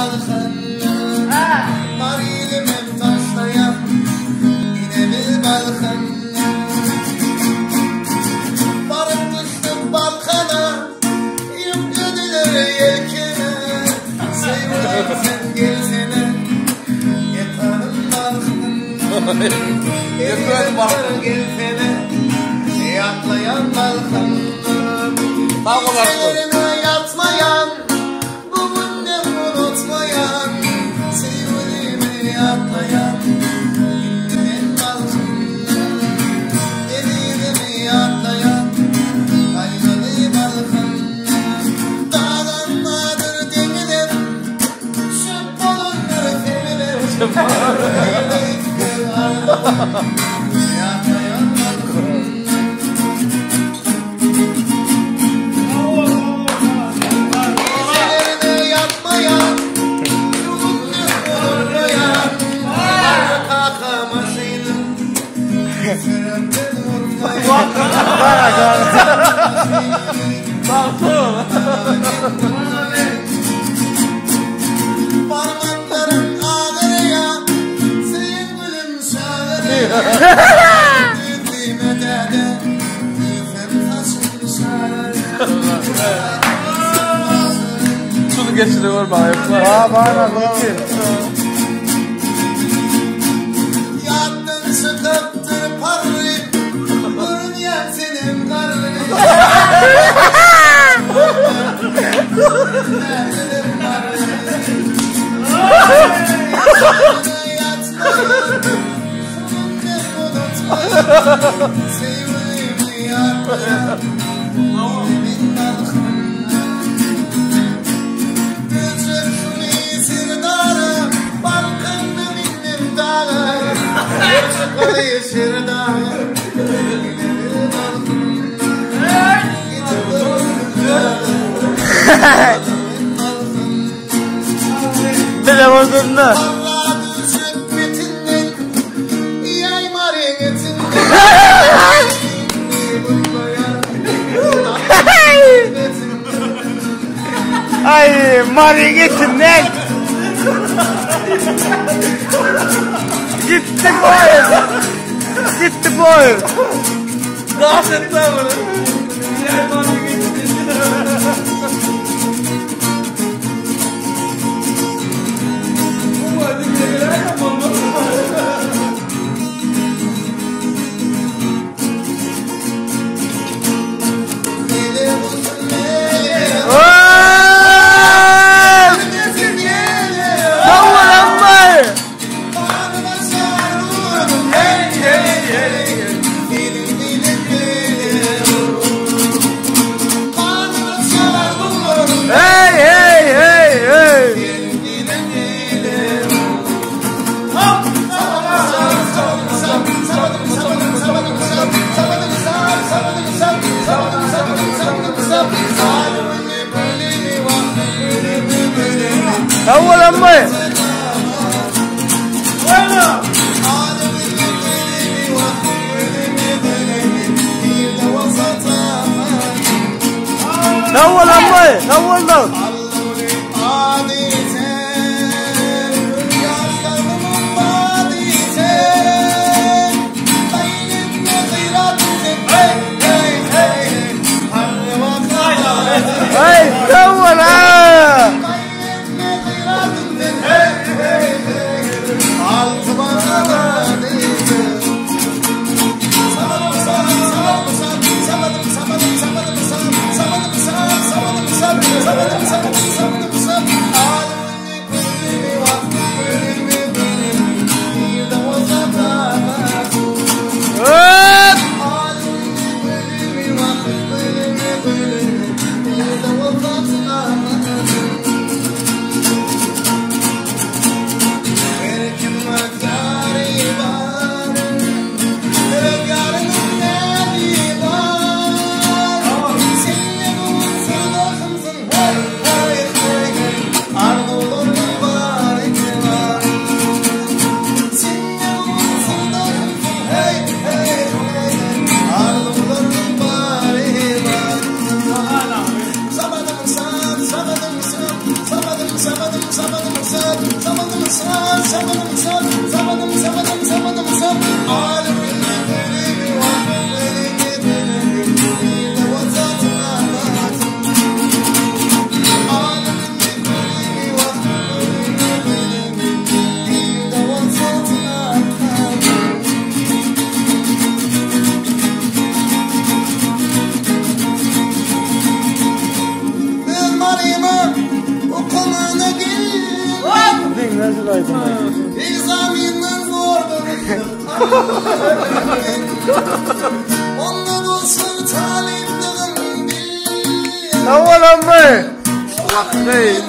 balkan Marilim hep taşlayan yine bir balkan Varıp düştüm balkana yüklediler yelkene Sevgilim sen gelsene yeterim balkan Yeter gelsene yatlayan balkan Gecelerine yatmayan bugün unutmayan sevgilimi yatlayan gittiğin balkon Elimi yatlayan kaynadı balkon Dağlanmadır demilir şu bolunları femilir yatlayan balkon Parmakların ağrıya sevgilim şahane Yüzüme dede yüzüm taşın şahane Şunu geçiriyor bana yapma. Bana Yattın çıkıptır parayı Burun yer senin karnını Sevgilimi yatlayan elimin balkon Göçürsün sırdarı balkonda bindim dağı Çıkalı yeşil dağı telefonunda Allah düşük metinden yayma rengetinden ay Mari gittinden gitti boy Dans et lan bunu. أول أمي أول أمي أول نار هاي أول Sabah Nasıl aydın? İzaminden zordur. Ondan olsun talimden bil. Havalanma. Bak değil.